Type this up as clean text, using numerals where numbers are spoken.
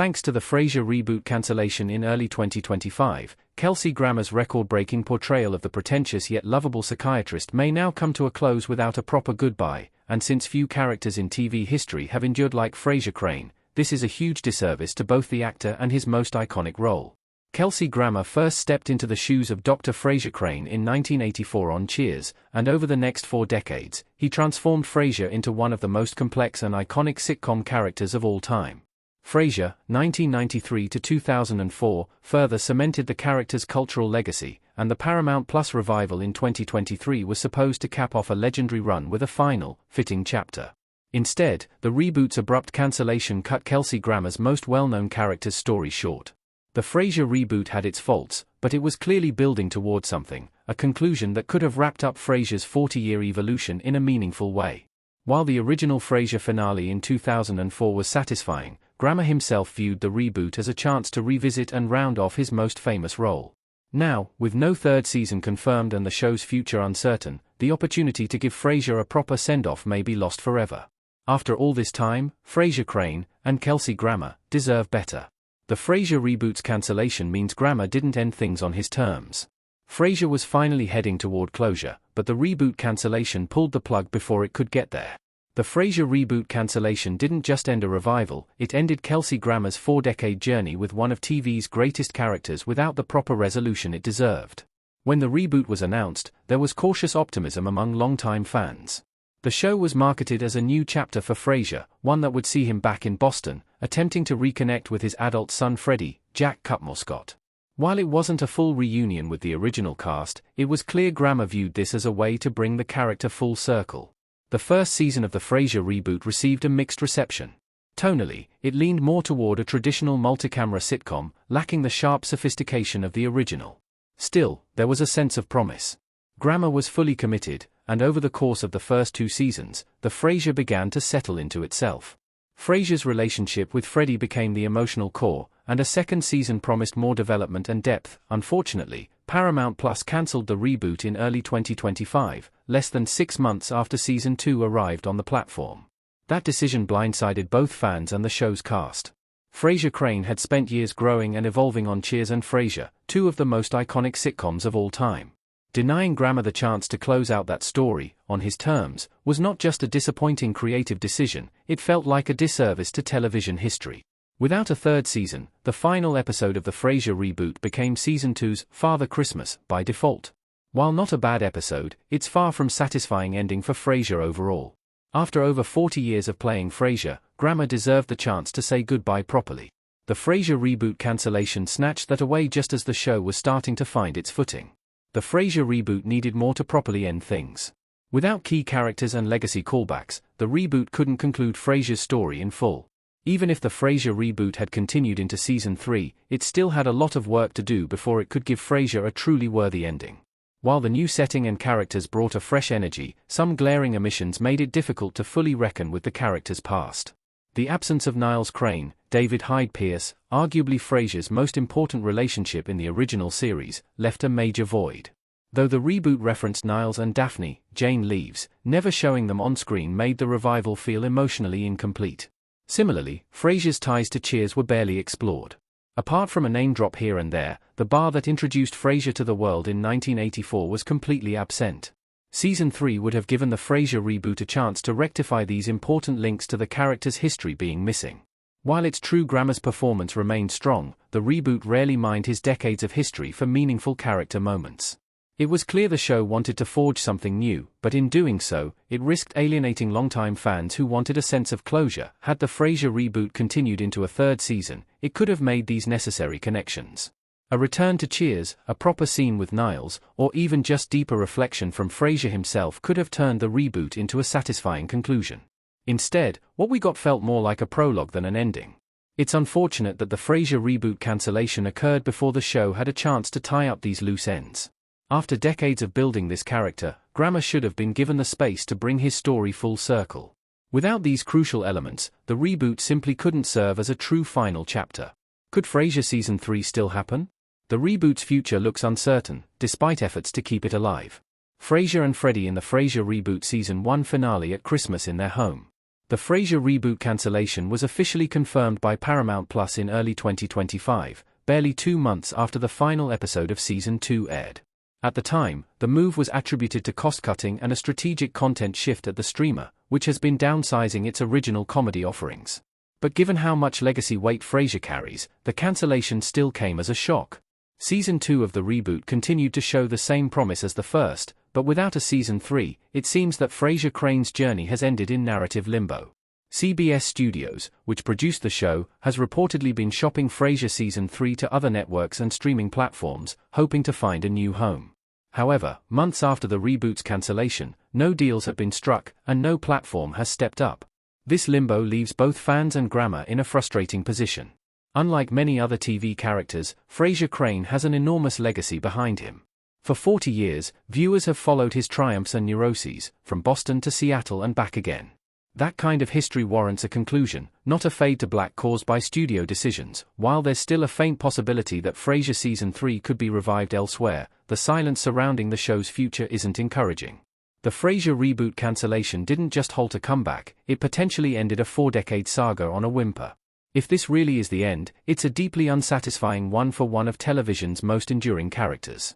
Thanks to the Frasier reboot cancellation in early 2025, Kelsey Grammer's record-breaking portrayal of the pretentious yet lovable psychiatrist may now come to a close without a proper goodbye, and since few characters in TV history have endured like Frasier Crane, this is a huge disservice to both the actor and his most iconic role. Kelsey Grammer first stepped into the shoes of Dr. Frasier Crane in 1984 on Cheers, and over the next 4 decades, he transformed Frasier into one of the most complex and iconic sitcom characters of all time. Frasier, 1993 to 2004, further cemented the character's cultural legacy, and the Paramount Plus revival in 2023 was supposed to cap off a legendary run with a final, fitting chapter. Instead, the reboot's abrupt cancellation cut Kelsey Grammer's most well-known character's story short. The Frasier reboot had its faults, but it was clearly building toward something, a conclusion that could have wrapped up Frasier's 40-year evolution in a meaningful way. While the original Frasier finale in 2004 was satisfying, Grammer himself viewed the reboot as a chance to revisit and round off his most famous role. Now, with no third season confirmed and the show's future uncertain, the opportunity to give Frasier a proper send-off may be lost forever. After all this time, Frasier Crane and Kelsey Grammer deserve better. The Frasier reboot's cancellation means Grammer didn't end things on his terms. Frasier was finally heading toward closure, but the reboot cancellation pulled the plug before it could get there. The Frasier reboot cancellation didn't just end a revival, it ended Kelsey Grammer's 4-decade journey with one of TV's greatest characters without the proper resolution it deserved. When the reboot was announced, there was cautious optimism among longtime fans. The show was marketed as a new chapter for Frasier, one that would see him back in Boston, attempting to reconnect with his adult son Freddie, Jack Cutmore Scott. While it wasn't a full reunion with the original cast, it was clear Grammer viewed this as a way to bring the character full circle. The first season of the Frasier reboot received a mixed reception. Tonally, it leaned more toward a traditional multi-camera sitcom, lacking the sharp sophistication of the original. Still, there was a sense of promise. Grammer was fully committed, and over the course of the first 2 seasons, the Frasier began to settle into itself. Frasier's relationship with Freddie became the emotional core, and a second season promised more development and depth. Unfortunately, Paramount Plus cancelled the reboot in early 2025, less than 6 months after Season 2 arrived on the platform. That decision blindsided both fans and the show's cast. Frasier Crane had spent years growing and evolving on Cheers and Frasier, 2 of the most iconic sitcoms of all time. Denying Grammer the chance to close out that story, on his terms, was not just a disappointing creative decision, it felt like a disservice to television history. Without a third season, the final episode of the Frasier reboot became Season 2's Father Christmas by default. While not a bad episode, it's far from satisfying ending for Frasier overall. After over 40 years of playing Frasier, Grammer deserved the chance to say goodbye properly. The Frasier reboot cancellation snatched that away just as the show was starting to find its footing. The Frasier reboot needed more to properly end things. Without key characters and legacy callbacks, the reboot couldn't conclude Frasier's story in full. Even if the Frasier reboot had continued into Season 3, it still had a lot of work to do before it could give Frasier a truly worthy ending. While the new setting and characters brought a fresh energy, some glaring omissions made it difficult to fully reckon with the character's past. The absence of Niles Crane, David Hyde Pierce, arguably Frasier's most important relationship in the original series, left a major void. Though the reboot referenced Niles and Daphne, Jane leaves, never showing them on screen made the revival feel emotionally incomplete. Similarly, Frasier's ties to Cheers were barely explored. Apart from a name drop here and there, the bar that introduced Frasier to the world in 1984 was completely absent. Season 3 would have given the Frasier reboot a chance to rectify these important links to the character's history being missing. While it's true Grammer's performance remained strong, the reboot rarely mined his decades of history for meaningful character moments. It was clear the show wanted to forge something new, but in doing so, it risked alienating longtime fans who wanted a sense of closure. Had the Frasier reboot continued into a third season, it could have made these necessary connections. A return to Cheers, a proper scene with Niles, or even just deeper reflection from Frasier himself could have turned the reboot into a satisfying conclusion. Instead, what we got felt more like a prologue than an ending. It's unfortunate that the Frasier reboot cancellation occurred before the show had a chance to tie up these loose ends. After decades of building this character, Grammer should have been given the space to bring his story full circle. Without these crucial elements, the reboot simply couldn't serve as a true final chapter. Could Frasier Season 3 still happen? The reboot's future looks uncertain, despite efforts to keep it alive. Frasier and Freddie in the Frasier reboot Season 1 finale at Christmas in their home. The Frasier reboot cancellation was officially confirmed by Paramount Plus in early 2025, barely 2 months after the final episode of Season 2 aired. At the time, the move was attributed to cost-cutting and a strategic content shift at the streamer, which has been downsizing its original comedy offerings. But given how much legacy weight Frasier carries, the cancellation still came as a shock. Season 2 of the reboot continued to show the same promise as the first, but without a Season 3, it seems that Frasier Crane's journey has ended in narrative limbo. CBS Studios, which produced the show, has reportedly been shopping Frasier Season 3 to other networks and streaming platforms, hoping to find a new home. However, months after the reboot's cancellation, no deals have been struck, and no platform has stepped up. This limbo leaves both fans and Grammer in a frustrating position. Unlike many other TV characters, Frasier Crane has an enormous legacy behind him. For 40 years, viewers have followed his triumphs and neuroses, from Boston to Seattle and back again. That kind of history warrants a conclusion, not a fade to black caused by studio decisions. While there's still a faint possibility that Frasier Season 3 could be revived elsewhere, the silence surrounding the show's future isn't encouraging. The Frasier reboot cancellation didn't just halt a comeback, it potentially ended a 4-decade saga on a whimper. If this really is the end, it's a deeply unsatisfying one for one of television's most enduring characters.